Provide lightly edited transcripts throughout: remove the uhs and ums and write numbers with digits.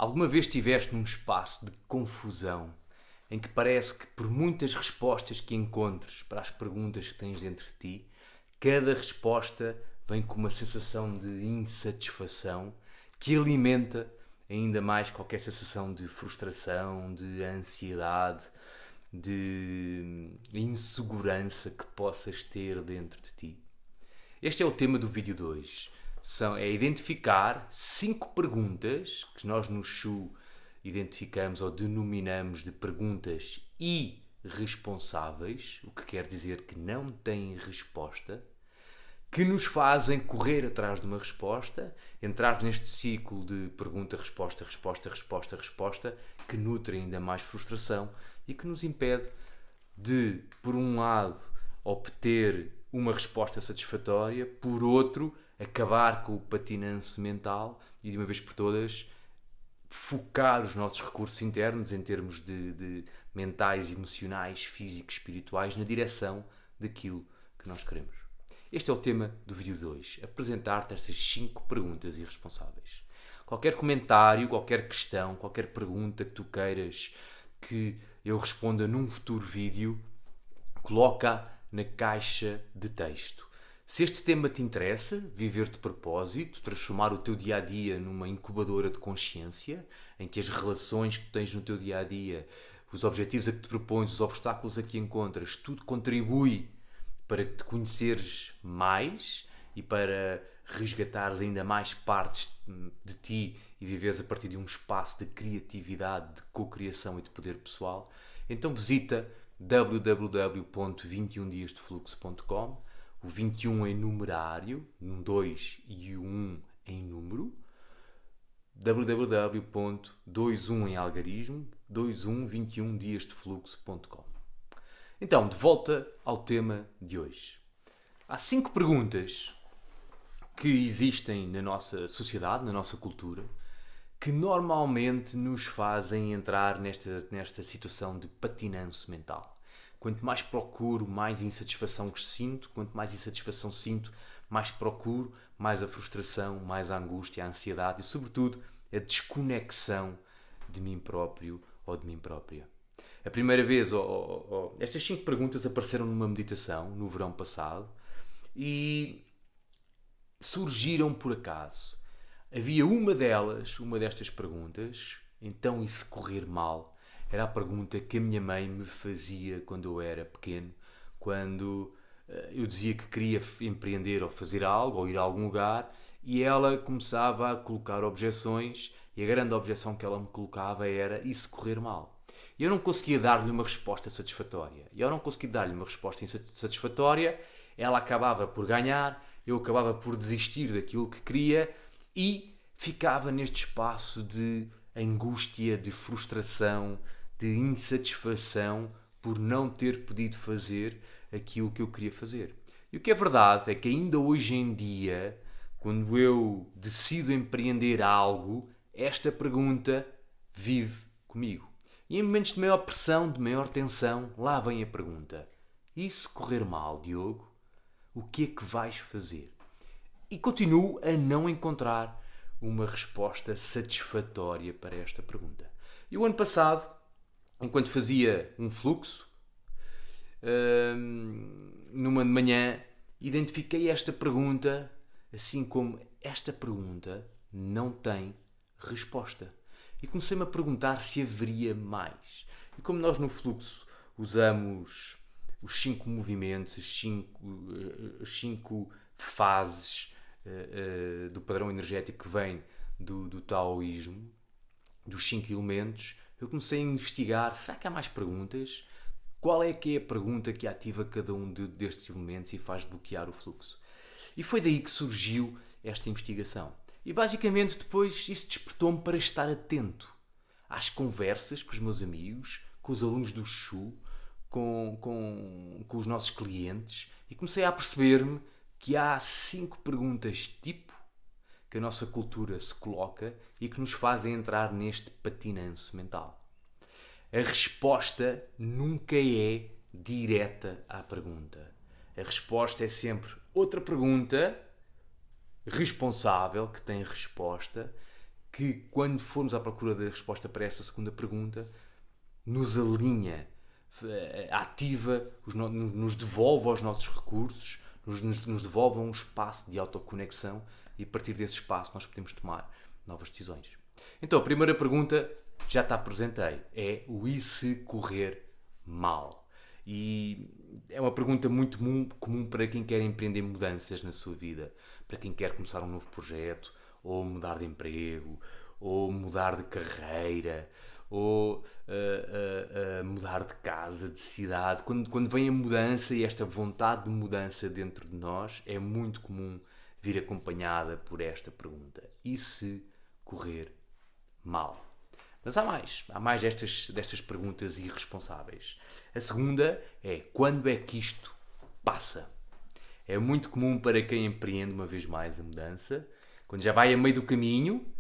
Alguma vez estiveste num espaço de confusão em que parece que por muitas respostas que encontres para as perguntas que tens dentro de ti, cada resposta vem com uma sensação de insatisfação que alimenta ainda mais qualquer sensação de frustração, de ansiedade, de insegurança que possas ter dentro de ti. Este é o tema do vídeo de hoje. É identificar 5 perguntas que nós no SHU identificamos ou denominamos de perguntas irresponsáveis, o que quer dizer que não têm resposta, que nos fazem correr atrás de uma resposta, entrar neste ciclo de pergunta, resposta, resposta, resposta, resposta, que nutre ainda mais frustração e que nos impede de, por um lado, obter uma resposta satisfatória, por outro, acabar com o patinanço mental e, de uma vez por todas, focar os nossos recursos internos em termos de mentais, emocionais, físicos, espirituais, na direção daquilo que nós queremos. Este é o tema do vídeo de hoje. Apresentar-te estas 5 perguntas irresponsáveis. Qualquer comentário, qualquer questão, qualquer pergunta que tu queiras que eu responda num futuro vídeo, coloca na caixa de texto. Se este tema te interessa, viver de propósito, transformar o teu dia-a-dia numa incubadora de consciência, em que as relações que tens no teu dia-a-dia, os objetivos a que te propões, os obstáculos a que encontras, tudo contribui para te conheceres mais e para resgatares ainda mais partes de ti e viveres a partir de um espaço de criatividade, de cocriação e de poder pessoal, então visita www.21diasdefluxo.com, o 21 em numerário, um 2 e o 1 em número, www.21 em algarismo, 21diasdefluxo.com. Então, de volta ao tema de hoje. Há 5 perguntas que existem na nossa sociedade, na nossa cultura, que normalmente nos fazem entrar nesta situação de patinanço mental. Quanto mais procuro, mais insatisfação que sinto. Quanto mais insatisfação sinto, mais procuro, mais a frustração, mais a angústia, a ansiedade e, sobretudo, a desconexão de mim próprio ou de mim própria. A primeira vez, estas 5 perguntas apareceram numa meditação no verão passado e surgiram por acaso. Havia uma destas perguntas, então e se correr mal? Era a pergunta que a minha mãe me fazia quando eu era pequeno, quando eu dizia que queria empreender ou fazer algo, ou ir a algum lugar, e ela começava a colocar objeções, e a grande objeção que ela me colocava era, e se correr mal? E eu não conseguia dar-lhe uma resposta satisfatória. E ao não conseguir dar-lhe uma resposta satisfatória, ela acabava por ganhar, eu acabava por desistir daquilo que queria e ficava neste espaço de angústia, de frustração, de insatisfação por não ter podido fazer aquilo que eu queria fazer. E o que é verdade é que ainda hoje em dia, quando eu decido empreender algo, esta pergunta vive comigo. E em momentos de maior pressão, de maior tensão, lá vem a pergunta: e se correr mal, Diogo? O que é que vais fazer? E continuo a não encontrar uma resposta satisfatória para esta pergunta. E o ano passado, enquanto fazia um fluxo, numa manhã, identifiquei esta pergunta, assim como esta pergunta não tem resposta. E comecei-me a perguntar se haveria mais. E como nós no fluxo usamos os 5 movimentos, as 5 fases do padrão energético que vem do taoísmo, dos 5 elementos, eu comecei a investigar, será que há mais perguntas? Qual é que é a pergunta que ativa cada um destes elementos e faz bloquear o fluxo? E foi daí que surgiu esta investigação. E basicamente depois isso despertou-me para estar atento às conversas com os meus amigos, com os alunos do SHU, com os nossos clientes, e comecei a perceber-me que há 5 perguntas tipo que a nossa cultura se coloca e que nos fazem entrar neste patinanço mental. A resposta nunca é direta à pergunta. A resposta é sempre outra pergunta responsável, que tem resposta, que, quando formos à procura da resposta para esta segunda pergunta, nos alinha, ativa, nos devolve aos nossos recursos, nos devolve um espaço de autoconexão e a partir desse espaço nós podemos tomar novas decisões. Então, a primeira pergunta já te apresentei, é o e se correr mal? E é uma pergunta muito comum para quem quer empreender mudanças na sua vida, para quem quer começar um novo projeto, ou mudar de emprego, ou mudar de carreira, ou mudar de casa, de cidade. Quando vem a mudança e esta vontade de mudança dentro de nós, é muito comum vir acompanhada por esta pergunta. E se correr mal? Mas há mais destas perguntas irresponsáveis. A segunda é, quando é que isto passa? É muito comum para quem empreende, uma vez mais, a mudança, quando já vai a meio do caminho,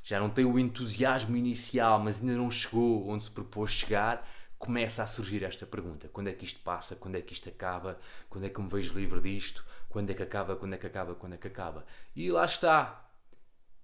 já não tem o entusiasmo inicial, mas ainda não chegou onde se propôs chegar, começa a surgir esta pergunta. Quando é que isto passa? Quando é que isto acaba? Quando é que eu me vejo livre disto? Quando é que acaba? Quando é que acaba? Quando é que acaba? E lá está.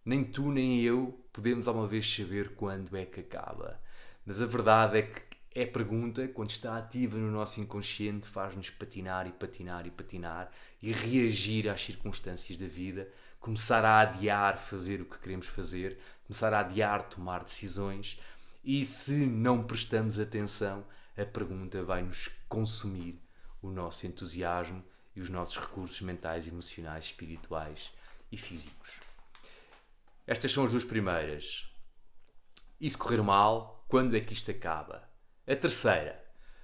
Nem tu nem eu podemos alguma vez saber quando é que acaba. Mas a verdade é que é pergunta, quando está ativa no nosso inconsciente, faz-nos patinar e patinar e patinar e reagir às circunstâncias da vida, começar a adiar fazer o que queremos fazer, começar a adiar tomar decisões e se não prestamos atenção, a pergunta vai nos consumir o nosso entusiasmo e os nossos recursos mentais, emocionais, espirituais e físicos. Estas são as duas primeiras. E se correr mal, quando é que isto acaba? A terceira,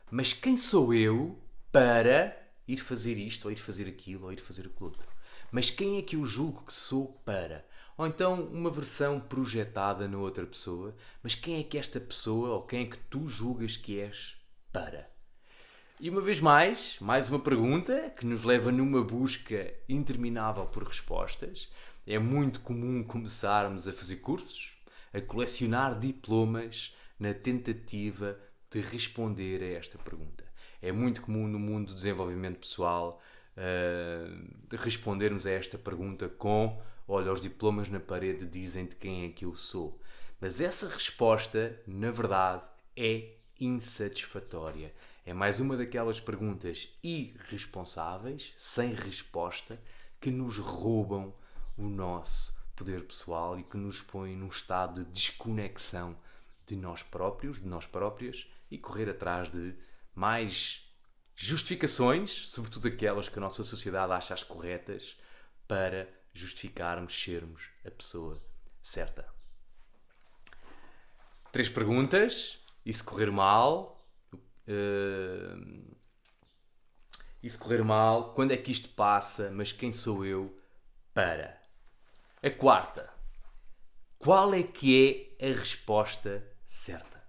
mas quem sou eu para ir fazer isto, ou ir fazer aquilo, ou ir fazer aquilo outro? Mas quem é que eu julgo que sou para? Ou então uma versão projetada na outra pessoa, mas quem é que esta pessoa, ou quem é que tu julgas que és para? E uma vez mais uma pergunta que nos leva numa busca interminável por respostas. É muito comum começarmos a fazer cursos, a colecionar diplomas na tentativa de responder a esta pergunta. É muito comum no mundo do desenvolvimento pessoal respondermos a esta pergunta com: olha, os diplomas na parede dizem de quem é que eu sou. Mas essa resposta, na verdade, é insatisfatória. É mais uma daquelas perguntas irresponsáveis, sem resposta, que nos roubam o nosso poder pessoal e que nos põem num estado de desconexão de nós próprios, de nós próprias, e correr atrás de mais justificações, sobretudo aquelas que a nossa sociedade acha as corretas, para justificarmos sermos a pessoa certa. 3 perguntas. E se correr mal? E se correr mal? Quando é que isto passa? Mas quem sou eu para? A quarta. Qual é que é a resposta certa?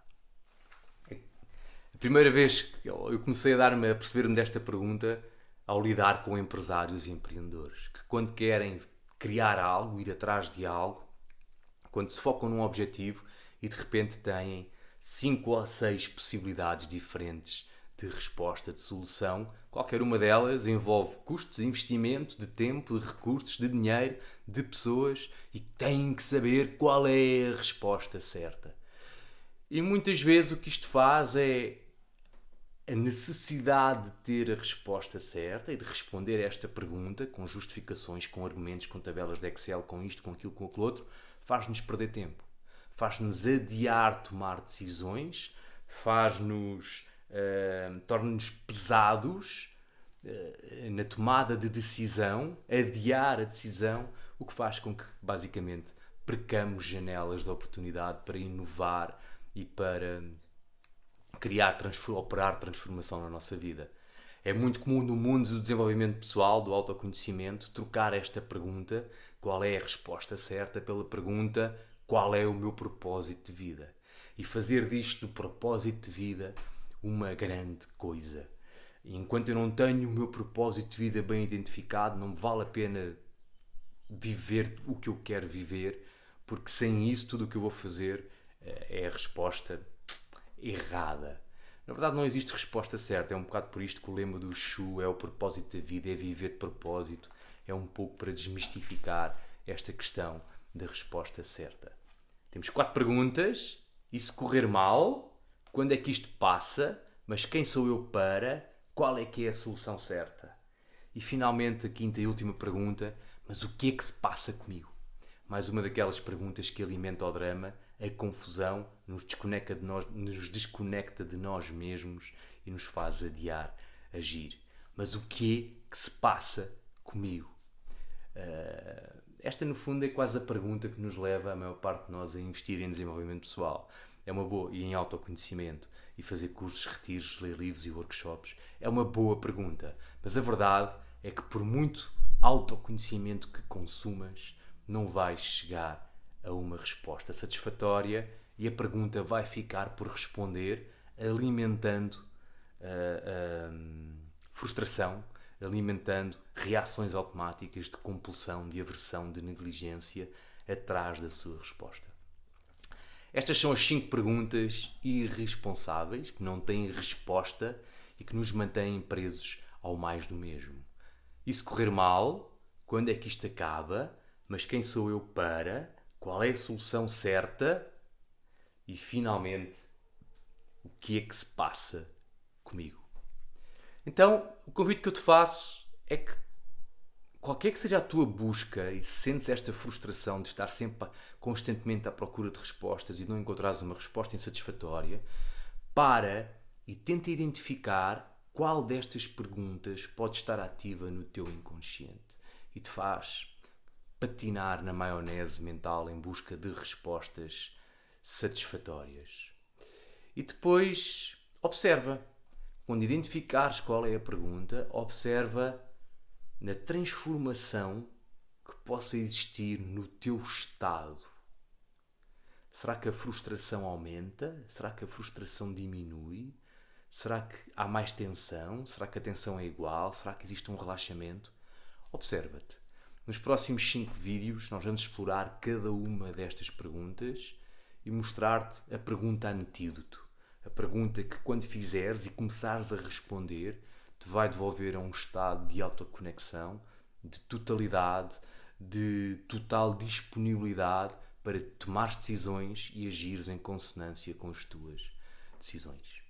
A primeira vez que eu comecei a perceber-me desta pergunta ao lidar com empresários e empreendedores, que quando querem criar algo, ir atrás de algo, quando se focam num objetivo e de repente têm 5 ou 6 possibilidades diferentes de resposta, de solução, qualquer uma delas envolve custos, investimento, de tempo, de recursos, de dinheiro, de pessoas e têm que saber qual é a resposta certa. E muitas vezes o que isto faz é a necessidade de ter a resposta certa e de responder a esta pergunta com justificações, com argumentos, com tabelas de Excel, com isto, com aquilo, com aquilo outro, faz-nos perder tempo. Faz-nos adiar tomar decisões, torna-nos pesados na tomada de decisão, adiar a decisão, o que faz com que, basicamente, percamos janelas de oportunidade para inovar e para operar transformação na nossa vida. É muito comum no mundo do desenvolvimento pessoal, do autoconhecimento, trocar esta pergunta, qual é a resposta certa, pela pergunta, qual é o meu propósito de vida? E fazer disto, do propósito de vida, uma grande coisa. E enquanto eu não tenho o meu propósito de vida bem identificado, não vale a pena viver o que eu quero viver, porque sem isso tudo o que eu vou fazer é a resposta errada. Na verdade não existe resposta certa, é um bocado por isto que o lema do Xu é o propósito da vida, é viver de propósito, é um pouco para desmistificar esta questão da resposta certa. Temos 4 perguntas. E se correr mal, quando é que isto passa? Mas quem sou eu para? Qual é que é a solução certa? E finalmente a quinta e última pergunta. Mas o que é que se passa comigo? Mais uma daquelas perguntas que alimenta o drama, a confusão, nos desconecta de nós mesmos e nos faz adiar agir. Mas o que é que se passa comigo? Esta, no fundo, é quase a pergunta que nos leva, a maior parte de nós, a investir em desenvolvimento pessoal. É uma boa, e em autoconhecimento, e fazer cursos, retiros, ler livros e workshops. É uma boa pergunta. Mas a verdade é que, por muito autoconhecimento que consumas, não vais chegar a uma resposta satisfatória e a pergunta vai ficar por responder, alimentando frustração, alimentando reações automáticas de compulsão, de aversão, de negligência atrás da sua resposta. Estas são as 5 perguntas irresponsáveis, que não têm resposta e que nos mantêm presos ao mais do mesmo. E se correr mal, quando é que isto acaba? Mas quem sou eu para? Qual é a solução certa? E finalmente, o que é que se passa comigo? Então, o convite que eu te faço é que, qualquer que seja a tua busca e se sentes esta frustração de estar sempre constantemente à procura de respostas e não encontrares uma resposta insatisfatória, para e tenta identificar qual destas perguntas pode estar ativa no teu inconsciente e te faz patinar na maionese mental em busca de respostas satisfatórias. E depois observa. Quando identificares qual é a pergunta, observa na transformação que possa existir no teu estado. Será que a frustração aumenta? Será que a frustração diminui? Será que há mais tensão? Será que a tensão é igual? Será que existe um relaxamento? Observa-te. Nos próximos 5 vídeos nós vamos explorar cada uma destas perguntas e mostrar-te a pergunta antídoto. A pergunta que, quando fizeres e começares a responder, te vai devolver a um estado de autoconexão, de totalidade, de total disponibilidade para tomar decisões e agires em consonância com as tuas decisões.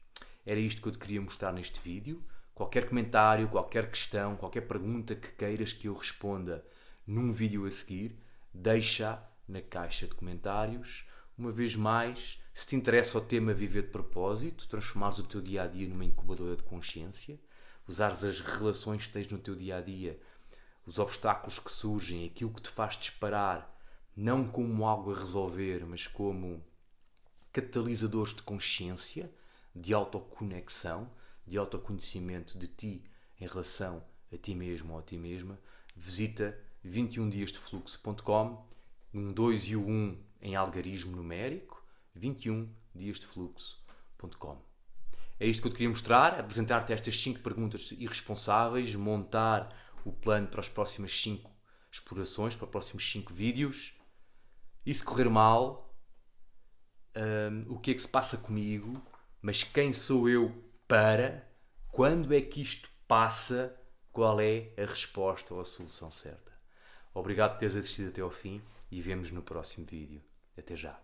Era isto que eu te queria mostrar neste vídeo. Qualquer comentário, qualquer questão, qualquer pergunta que queiras que eu responda num vídeo a seguir, deixa na caixa de comentários. Uma vez mais, se te interessa o tema Viver de Propósito, transformares o teu dia-a-dia numa incubadora de consciência, usares as relações que tens no teu dia-a-dia, os obstáculos que surgem, aquilo que te faz disparar, não como algo a resolver, mas como catalisadores de consciência, de autoconexão, de autoconhecimento de ti em relação a ti mesmo ou a ti mesma, visita 21diasdefluxo.com, um 2 e o 1 em algarismo numérico, 21diasdefluxo.com. É isto que eu te queria mostrar, apresentar-te estas 5 perguntas irresponsáveis, montar o plano para as próximas 5 explorações, para os próximos 5 vídeos. E se correr mal, o que é que se passa comigo? Mas quem sou eu para? Quando é que isto passa? Qual é a resposta ou a solução certa? Obrigado por teres assistido até ao fim e vemos no próximo vídeo. Até já.